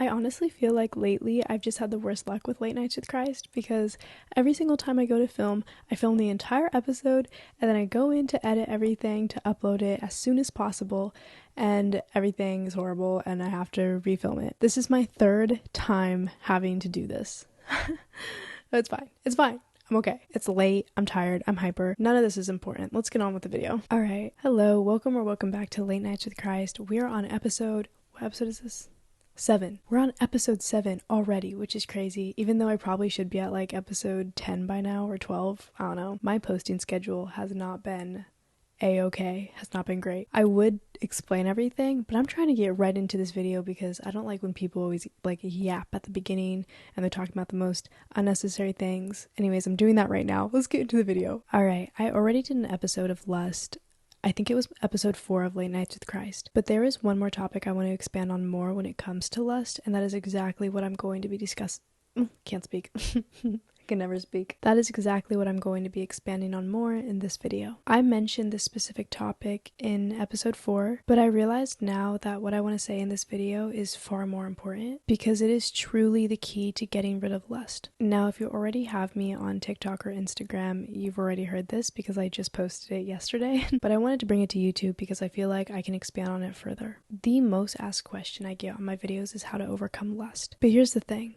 I honestly feel like lately I've just had the worst luck with Late Nights with Christ because every single time I go to film, I film the entire episode and then I go in to edit everything to upload it as soon as possible, and everything is horrible and I have to refilm it. This is my third time having to do this. But it's fine. It's fine. I'm okay. It's late. I'm tired. I'm hyper. None of this is important. Let's get on with the video. All right. Hello. Welcome back to Late Nights with Christ. We are on episode... What episode is this? 7. We're on episode 7 already, which is crazy, even though I probably should be at like episode 10 by now or 12. I don't know. My posting schedule has not been a-okay, has not been great. I would explain everything, but I'm trying to get right into this video because I don't like when people always like yap at the beginning and they're talking about the most unnecessary things. Anyways, I'm doing that right now. Let's get into the video. Alright, I already did an episode of Lust. I think it was episode 4 of Late Nights with Christ. But there is one more topic I want to expand on more when it comes to lust, and that is exactly what I'm going to be discussing. Can't speak. I can never speak. That is exactly what I'm going to be expanding on more in this video. I mentioned this specific topic in episode 4, but I realized now that what I want to say in this video is far more important because it is truly the key to getting rid of lust. Now, if you already have me on TikTok or Instagram, you've already heard this because I just posted it yesterday, but I wanted to bring it to YouTube because I feel like I can expand on it further. The most asked question I get on my videos is how to overcome lust. But here's the thing.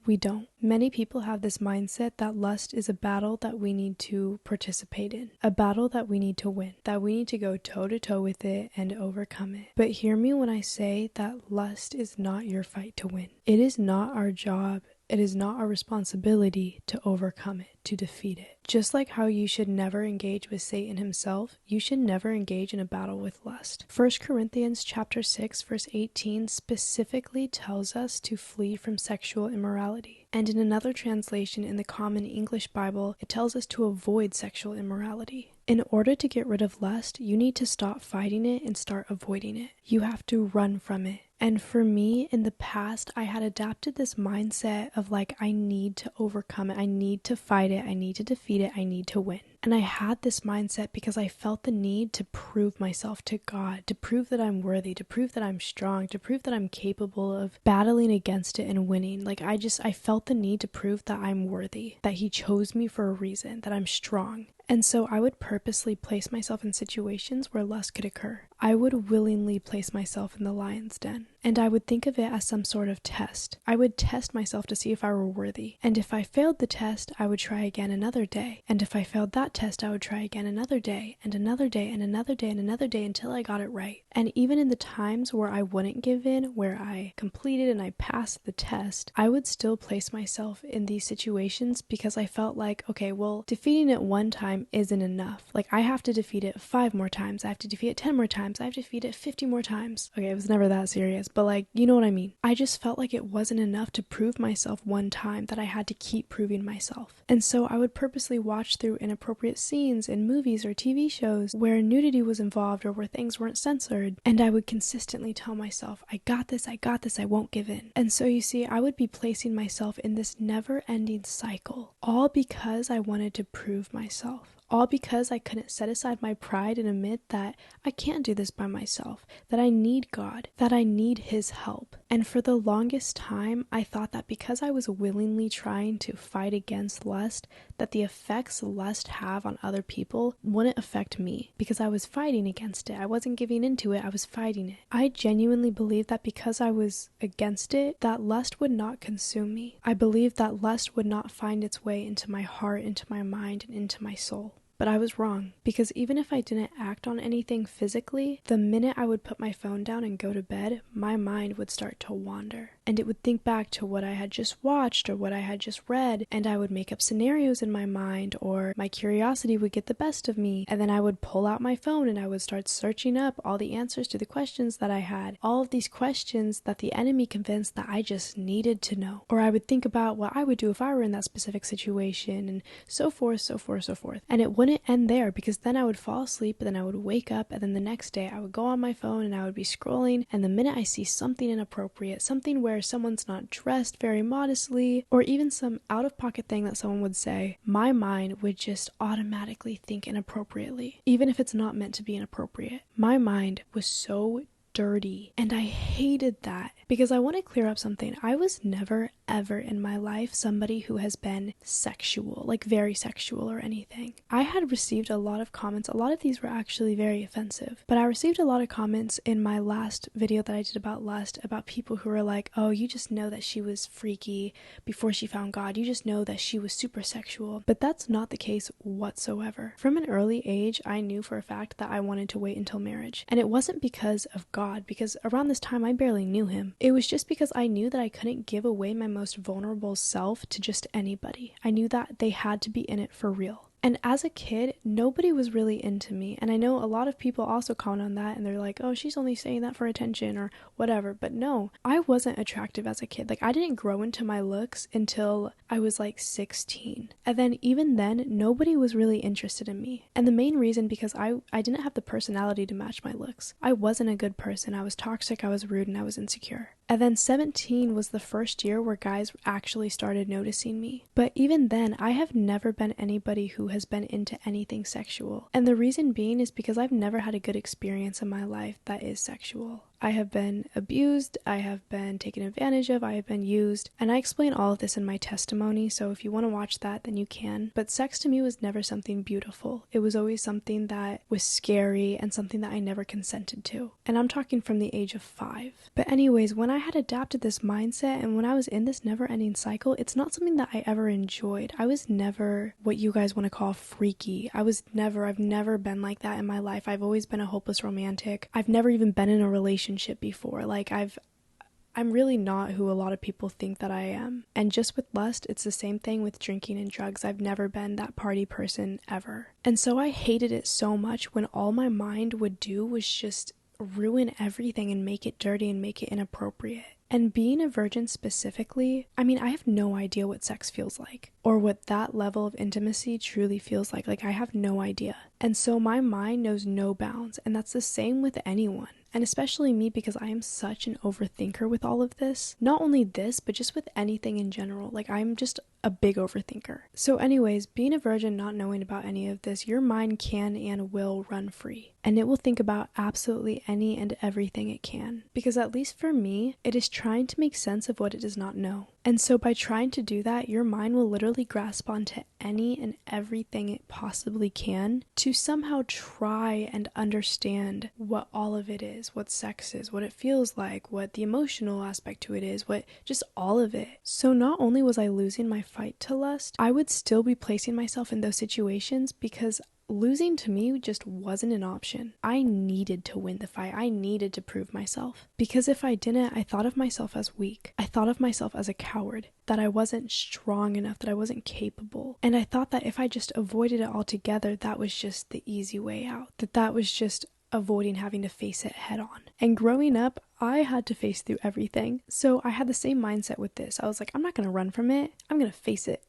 We don't. Many people have this mindset that lust is a battle that we need to participate in, a battle that we need to win, that we need to go toe to toe with it and overcome it. But hear me when I say that lust is not your fight to win. It is not our job. It is not our responsibility to overcome it, to defeat it. Just like how you should never engage with Satan himself, you should never engage in a battle with lust. 1 Corinthians chapter 6 verse 18 specifically tells us to flee from sexual immorality. And in another translation in the Common English Bible, it tells us to avoid sexual immorality. In order to get rid of lust, you need to stop fighting it and start avoiding it. You have to run from it. And for me, in the past, I had adapted this mindset of like, I need to overcome it. I need to fight it. I need to defeat it. I need to win. And I had this mindset because I felt the need to prove myself to God, to prove that I'm worthy, to prove that I'm strong, to prove that I'm capable of battling against it and winning. Like I felt the need to prove that I'm worthy, that He chose me for a reason, that I'm strong. And so I would purposely place myself in situations where lust could occur. I would willingly place myself in the lion's den. And I would think of it as some sort of test. I would test myself to see if I were worthy. And if I failed the test, I would try again another day. And if I failed that test, I would try again another day, and another day, and another day, and another day until I got it right. And even in the times where I wouldn't give in, where I completed and I passed the test, I would still place myself in these situations because I felt like, okay, well, defeating it one time isn't enough. Like, I have to defeat it 5 more times. I have to defeat it 10 more times. I have to defeat it 50 more times. Okay, it was never that serious, but like, you know what I mean. I just felt like it wasn't enough to prove myself one time, that I had to keep proving myself. And so I would purposely watch through inappropriate scenes in movies or TV shows where nudity was involved or where things weren't censored. And I would consistently tell myself, I got this, I won't give in. And so you see, I would be placing myself in this never-ending cycle, all because I wanted to prove myself. All because I couldn't set aside my pride and admit that I can't do this by myself, that I need God, that I need His help. And for the longest time, I thought that because I was willingly trying to fight against lust, that the effects lust have on other people wouldn't affect me because I was fighting against it. I wasn't giving into it, I was fighting it. I genuinely believed that because I was against it, that lust would not consume me. I believed that lust would not find its way into my heart, into my mind, and into my soul. But I was wrong, because even if I didn't act on anything physically, the minute I would put my phone down and go to bed, my mind would start to wander. And it would think back to what I had just watched or what I had just read, and I would make up scenarios in my mind, or my curiosity would get the best of me, and then I would pull out my phone and I would start searching up all the answers to the questions that I had, all of these questions that the enemy convinced that I just needed to know. Or I would think about what I would do if I were in that specific situation, and so forth, so forth, so forth. And it wouldn't end there, because then I would fall asleep, and then I would wake up, and then the next day I would go on my phone and I would be scrolling, and the minute I see something inappropriate, something where someone's not dressed very modestly, or even some out-of-pocket thing that someone would say, my mind would just automatically think inappropriately, even if it's not meant to be inappropriate. My mind was so dirty. And I hated that because I want to clear up something. I was never, ever in my life somebody who has been sexual, like very sexual or anything. I had received a lot of comments. A lot of these were actually very offensive, but I received a lot of comments in my last video that I did about lust about people who were like, oh, you just know that she was freaky before she found God. You just know that she was super sexual. But that's not the case whatsoever. From an early age, I knew for a fact that I wanted to wait until marriage. And it wasn't because of God, because around this time I barely knew him. It was just because I knew that I couldn't give away my most vulnerable self to just anybody. I knew that they had to be in it for real. And as a kid, nobody was really into me. And I know a lot of people also comment on that and they're like, oh, she's only saying that for attention or whatever. But no, I wasn't attractive as a kid. Like, I didn't grow into my looks until I was like 16. And then even then, nobody was really interested in me. And the main reason because I didn't have the personality to match my looks. I wasn't a good person. I was toxic, I was rude, and I was insecure. And then 17 was the first year where guys actually started noticing me. But even then, I have never been anybody who has been into anything sexual. And the reason being is because I've never had a good experience in my life that is sexual. I have been abused, I have been taken advantage of, I have been used, and I explain all of this in my testimony, so if you want to watch that, then you can. But sex to me was never something beautiful. It was always something that was scary and something that I never consented to. And I'm talking from the age of 5. But anyways, when I had adapted this mindset and when I was in this never-ending cycle, it's not something that I ever enjoyed. I was never what you guys want to call freaky. I've never been like that in my life. I've always been a hopeless romantic. I've never even been in a relationship before. Like, I'm really not who a lot of people think that I am. And just with lust, it's the same thing with drinking and drugs. I've never been that party person ever. And so I hated it so much when all my mind would do was just ruin everything and make it dirty and make it inappropriate. And being a virgin specifically, I mean, I have no idea what sex feels like or what that level of intimacy truly feels like. Like, I have no idea. And so my mind knows no bounds, and that's the same with anyone. And especially me, because I am such an overthinker with all of this. Not only this, but just with anything in general. Like, I'm just a big overthinker. So anyways, being a virgin, not knowing about any of this, your mind can and will run free. And it will think about absolutely any and everything it can. Because at least for me, it is trying to make sense of what it does not know. And so by trying to do that, your mind will literally grasp onto any and everything it possibly can to somehow try and understand what all of it is, what sex is, what it feels like, what the emotional aspect to it is, what just all of it. So not only was I losing my fight to lust, I would still be placing myself in those situations because losing to me just wasn't an option. I needed to win the fight. I needed to prove myself. Because if I didn't, I thought of myself as weak. I thought of myself as a coward, that I wasn't strong enough, that I wasn't capable. And I thought that if I just avoided it altogether, that was just the easy way out. That was just avoiding having to face it head on. And growing up, I had to face through everything. So I had the same mindset with this. I was like, I'm not going to run from it. I'm going to face it.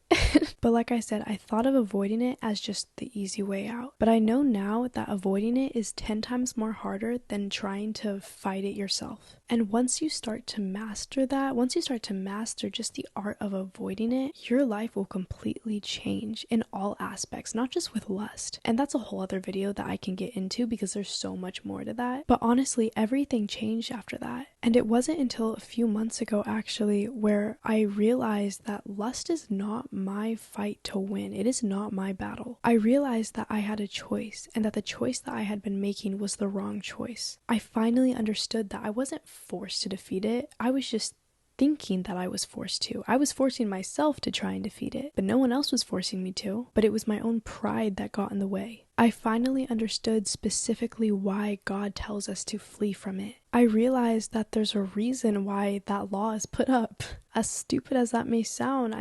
But like I said, I thought of avoiding it as just the easy way out. But I know now that avoiding it is 10 times more harder than trying to fight it yourself. And once you start to master that, once you start to master just the art of avoiding it, your life will completely change in all aspects, not just with lust. And that's a whole other video that I can get into because there's so much more to that. But honestly, everything changed after that. And it wasn't until a few months ago actually where I realized that lust is not my fight to win. It is not my battle. I realized that I had a choice and that the choice that I had been making was the wrong choice. I finally understood that I wasn't forced to defeat it. I was just thinking that I was forced to. I was forcing myself to try and defeat it, but no one else was forcing me to. But it was my own pride that got in the way. I finally understood specifically why God tells us to flee from it. I realized that there's a reason why that law is put up. As stupid as that may sound,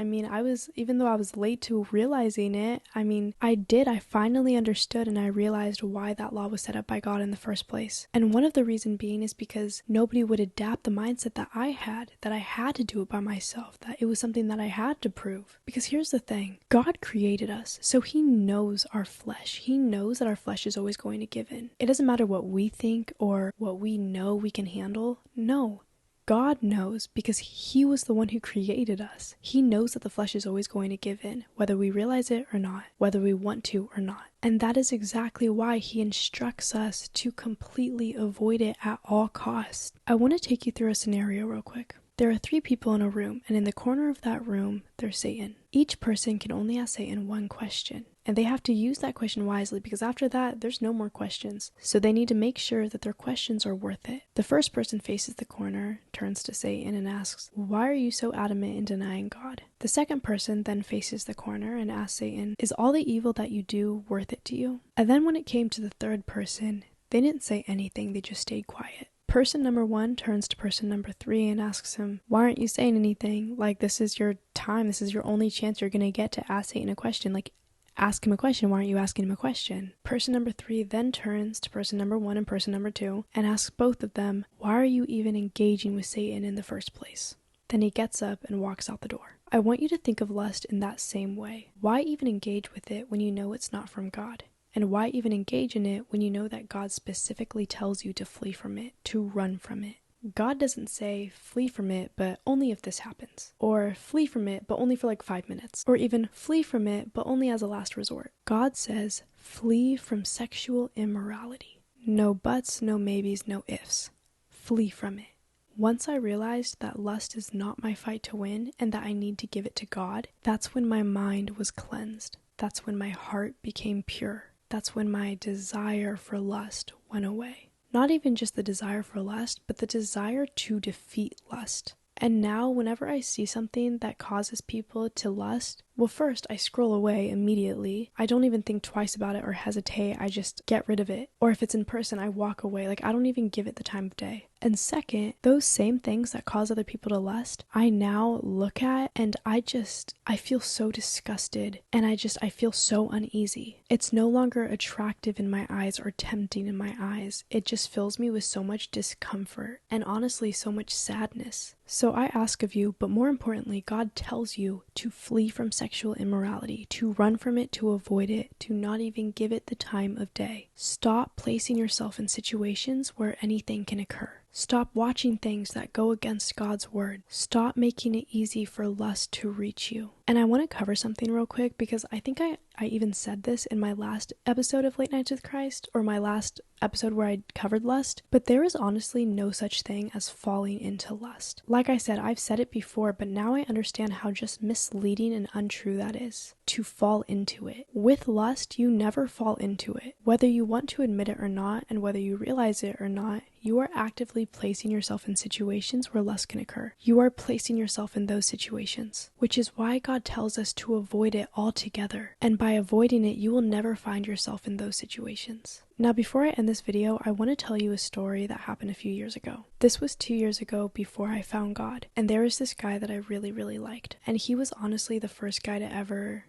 even though I was late to realizing it, I finally understood and I realized why that law was set up by God in the first place. And one of the reasons being is because nobody would adapt the mindset that I had to do it by myself, that it was something that I had to prove. Because here's the thing, God created us, so He knows our flesh. He knows that our flesh is always going to give in. It doesn't matter what we think or what we know we can handle. No. God knows because he was the one who created us. He knows that the flesh is always going to give in, whether we realize it or not, whether we want to or not. And that is exactly why he instructs us to completely avoid it at all costs. I want to take you through a scenario real quick. There are 3 people in a room, and in the corner of that room, there's Satan. Each person can only ask Satan one question, and they have to use that question wisely because after that, there's no more questions. So they need to make sure that their questions are worth it. The first person faces the corner, turns to Satan, and asks, "Why are you so adamant in denying God?" The second person then faces the corner and asks Satan, "Is all the evil that you do worth it to you?" And then when it came to the third person, they didn't say anything, they just stayed quiet. Person number 1 turns to person number 3 and asks him, "Why aren't you saying anything? Like, this is your time. This is your only chance you're going to get to ask Satan a question. Like, ask him a question. Why aren't you asking him a question?" Person number 3 then turns to person number 1 and person number 2 and asks both of them, "Why are you even engaging with Satan in the first place?" Then he gets up and walks out the door. I want you to think of lust in that same way. Why even engage with it when you know it's not from God? And why even engage in it when you know that God specifically tells you to flee from it, to run from it? God doesn't say, flee from it, but only if this happens. Or flee from it, but only for like 5 minutes. Or even flee from it, but only as a last resort. God says, flee from sexual immorality. No buts, no maybes, no ifs. Flee from it. Once I realized that lust is not my fight to win and that I need to give it to God, that's when my mind was cleansed. That's when my heart became pure. That's when my desire for lust went away. Not even just the desire for lust, but the desire to defeat lust. And now whenever I see something that causes people to lust, well, first I scroll away immediately. I don't even think twice about it or hesitate. I just get rid of it. Or if it's in person, I walk away. Like, I don't even give it the time of day. And second, those same things that cause other people to lust, I now look at and I feel so disgusted and I feel so uneasy. It's no longer attractive in my eyes or tempting in my eyes. It just fills me with so much discomfort and honestly so much sadness. So I ask of you, but more importantly, God tells you to flee from sexual immorality, to run from it, to avoid it, to not even give it the time of day. Stop placing yourself in situations where anything can occur. Stop watching things that go against God's word. Stop making it easy for lust to reach you. And I want to cover something real quick because I think I even said this in my last episode of Late Nights with Christ, or my last episode where I covered lust, but there is honestly no such thing as falling into lust. Like I said, I've said it before, but now I understand how just misleading and untrue that is, to fall into it. With lust, you never fall into it. Whether you want to admit it or not, and whether you realize it or not, you are actively placing yourself in situations where lust can occur. You are placing yourself in those situations, which is why God tells us to avoid it altogether. And by avoiding it, you will never find yourself in those situations. Now, before I end this video, I want to tell you a story that happened a few years ago. This was 2 years ago before I found God, and there was this guy that I really, really liked. And he was honestly the first guy to ever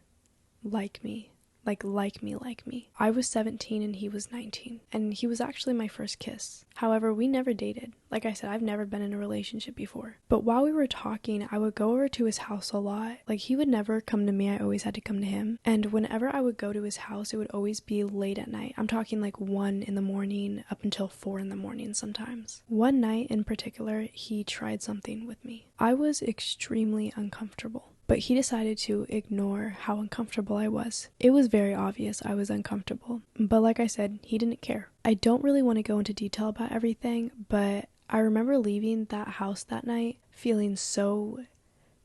like me. Like me. I was 17 and he was 19, and he was actually my first kiss. However, we never dated. Like I said, I've never been in a relationship before. But while we were talking, I would go over to his house a lot. Like, he would never come to me, I always had to come to him. And whenever I would go to his house, it would always be late at night. I'm talking like 1 in the morning up until 4 in the morning sometimes. One night in particular, he tried something with me. I was extremely uncomfortable. But he decided to ignore how uncomfortable I was. It was very obvious I was uncomfortable. But like I said, he didn't care. I don't really want to go into detail about everything, but I remember leaving that house that night feeling so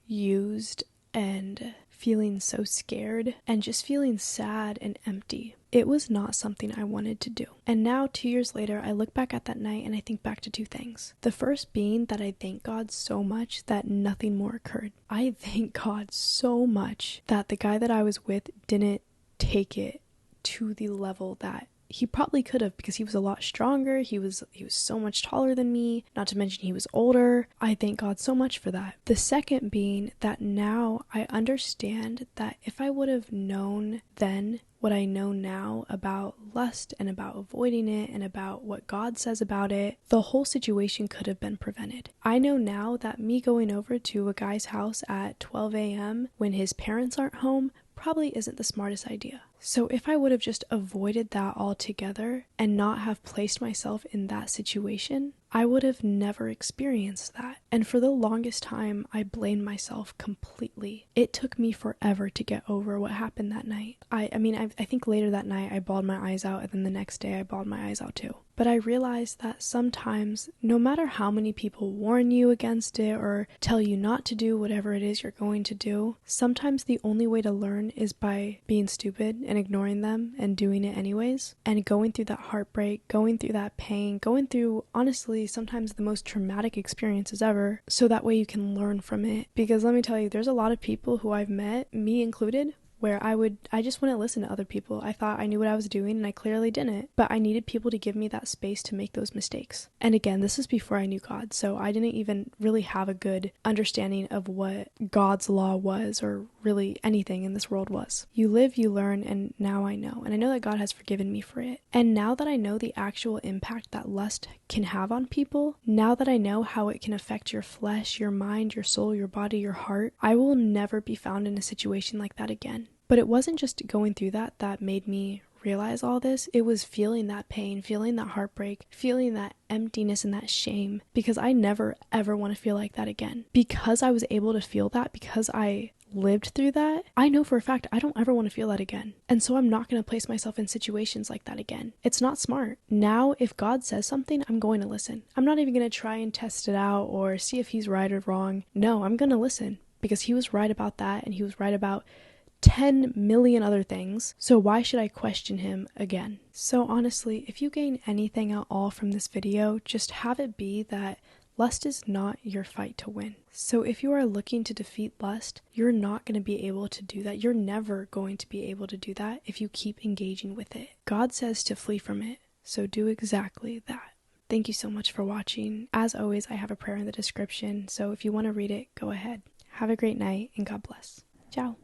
used and feeling so scared and just feeling sad and empty. It was not something I wanted to do. And now, 2 years later, I look back at that night and I think back to 2 things. The first being that I thank God so much that nothing more occurred. I thank God so much that the guy that I was with didn't take it to the level that he probably could have, because he was a lot stronger. He was so much taller than me, not to mention he was older. I thank God so much for that. The second being that now I understand that if I would have known then what I know now about lust and about avoiding it and about what God says about it, the whole situation could have been prevented. I know now that me going over to a guy's house at 12 a.m. when his parents aren't home probably isn't the smartest idea. So if I would have just avoided that altogether and not have placed myself in that situation, I would have never experienced that. And for the longest time, I blamed myself completely. It took me forever to get over what happened that night. I think later that night I bawled my eyes out, and then the next day I bawled my eyes out too. But I realized that sometimes, no matter how many people warn you against it or tell you not to do whatever it is you're going to do, sometimes the only way to learn is by being stupid and ignoring them and doing it anyways, and going through that heartbreak, going through that pain, going through, honestly, sometimes the most traumatic experiences ever, so that way you can learn from it. Because let me tell you, there's a lot of people who I've met, me included, where I just wouldn't listen to other people. I thought I knew what I was doing, and I clearly didn't. But I needed people to give me that space to make those mistakes. And again, this is before I knew God, so I didn't even really have a good understanding of what God's law was, or really anything in this world was. You live, you learn, and now I know. And I know that God has forgiven me for it. And now that I know the actual impact that lust can have on people, now that I know how it can affect your flesh, your mind, your soul, your body, your heart, I will never be found in a situation like that again. But it wasn't just going through that made me realize all this. It was feeling that pain, feeling that heartbreak, feeling that emptiness and that shame, because I never ever want to feel like that again. Because I was able to feel that, because I lived through that, I know for a fact I don't ever want to feel that again. And so I'm not going to place myself in situations like that again. It's not smart. Now, if God says something, I'm going to listen. I'm not even going to try and test it out or see if he's right or wrong. No, I'm going to listen, because he was right about that, and he was right about 10 million other things, so why should I question him again? So honestly, if you gain anything at all from this video, just have it be that lust is not your fight to win. So if you are looking to defeat lust, you're not going to be able to do that. You're never going to be able to do that if you keep engaging with it. God says to flee from it, so do exactly that. Thank you so much for watching. As always, I have a prayer in the description, so if you want to read it, go ahead. Have a great night, and God bless. Ciao.